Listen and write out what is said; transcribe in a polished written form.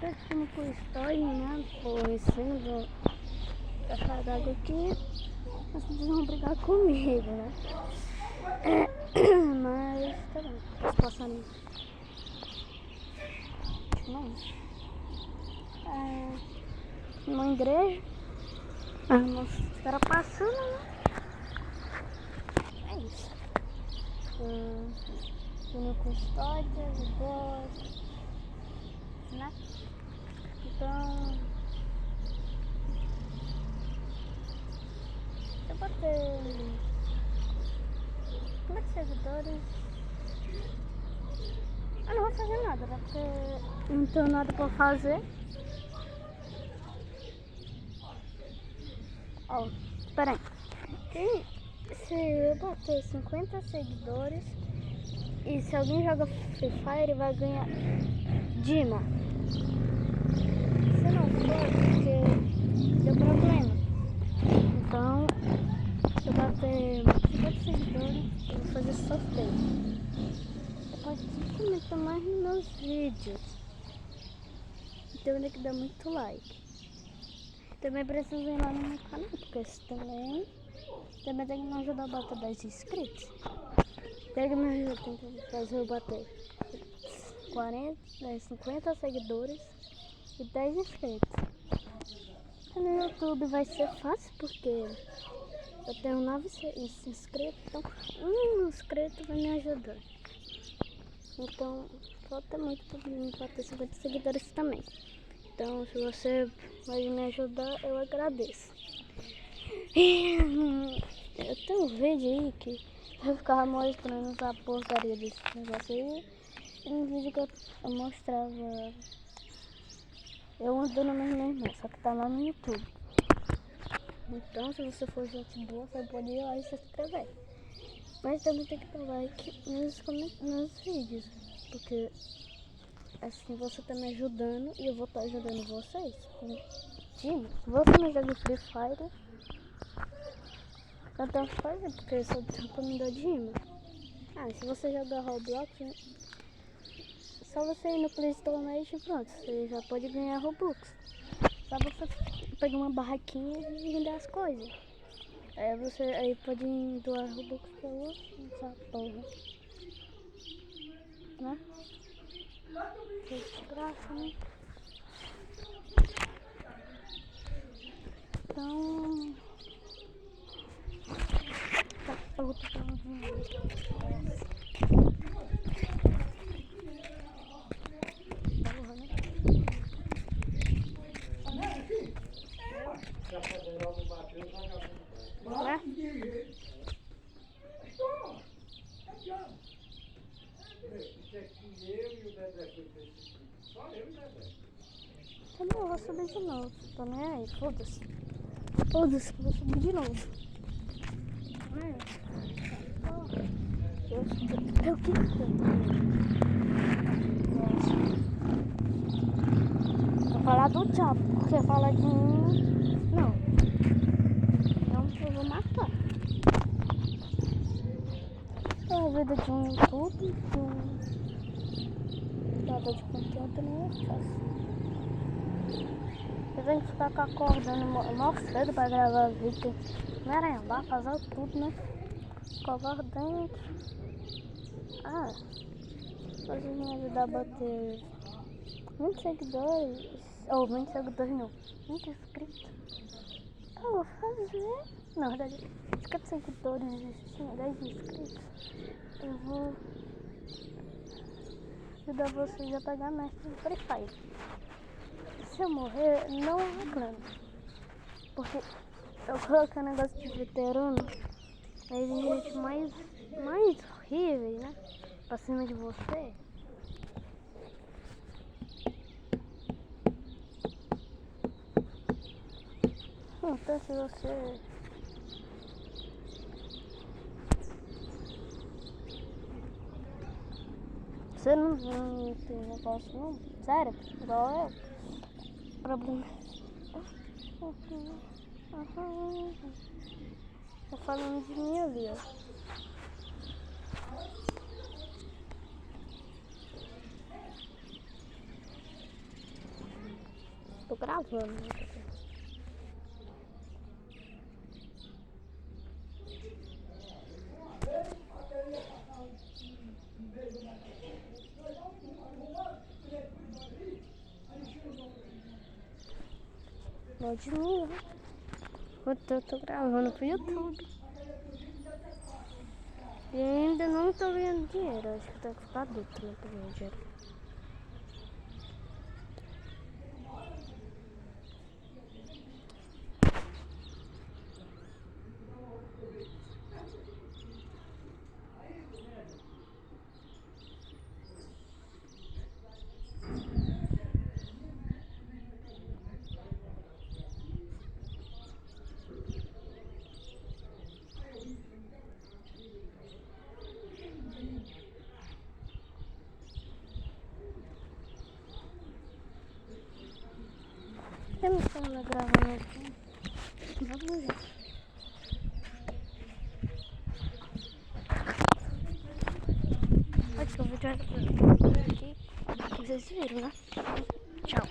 Como com história, né? Conhecendo a caixa d'água aqui, vocês vão brigar comigo, né? Mas tá bom, os passarinhos. Não. Numa igreja, os caras passando, né? É isso. Uma custódia, boas, né? Então, eu vou ter 50 seguidores. Eu não vou fazer nada, né? Porque não tenho nada pra fazer. Ó, espera aí. Se eu bater 50 seguidores e se alguém joga Free Fire, ele vai ganhar Dima. Se não for, porque deu problema. Então, se eu bater 50 seguidores, eu vou fazer sorteio. Depois comenta mais nos meus vídeos. Então tem que dar muito like. Também precisa ir lá no meu canal, porque isso também tem que me ajudar a bater 10 inscritos. Tem que me ajudar, tem que fazer eu bater 50 seguidores e 10 inscritos. No YouTube vai ser fácil, porque eu tenho 9 inscritos, então um inscrito vai me ajudar. Então falta muito para mim bater 50 seguidores também. Então se você vai me ajudar, eu agradeço. Eu tenho um vídeo aí que eu ficava mostrando essa porcaria desse negócio aí. E no vídeo que eu mostrava eu andando na minha irmã, só que tá lá no YouTube. Então se você for gente boa, você pode ir lá e se inscrever. Mas também tem que dar like nos vídeos, porque assim você tá me ajudando e eu vou estar ajudando vocês. Time, se você não joga Free Fire, eu tenho que fazer, porque eu só tenho pra me dar dinheiro. Se você jogar Roblox, só você ir no Play Store e pronto, você já pode ganhar Robux. Só você pegar uma barraquinha e vender as coisas. Aí você pode doar Robux pra você, essa porra. Né? Que desgraça, né? Então... eu vou ter um dinheiro. Também eu vou subir de novo. Tô nem aí, foda-se. Foda-se, eu vou subir de novo. Eu que vou falar do tchau, porque fala de mim. Não. Então eu vou matar. É a vida de um YouTube, nada de conteúdo não é fácil. Eu tenho que ficar acordando mó cedo pra gravar vídeo. Merendar, fazer tudo, né? Escovar o dente. Vocês me ajudar a bater 20 seguidores. Ou 20 seguidores não, 20 inscritos. Eu vou fazer. Na verdade, 50 seguidores e 10 inscritos. Eu vou ajudar vocês a pegar mestre no Free Fire. Se eu morrer, não reclamo. Porque eu coloquei um negócio de veterano. Aí vem gente mais horrível, né? Pra cima de você. Então se você não tem negócio não, sério, igual eu, problema. Tô falando de mim ali, ó. tô gravando. Pode não. Eu tô gravando pro YouTube. E ainda não tô ganhando dinheiro. Acho que eu tenho que ficar adulto, né? Pra ganhar dinheiro. Eu não tô gravando aqui. Vamos ver. Acho que eu vou tirar aqui. Vocês viram, né? Tchau.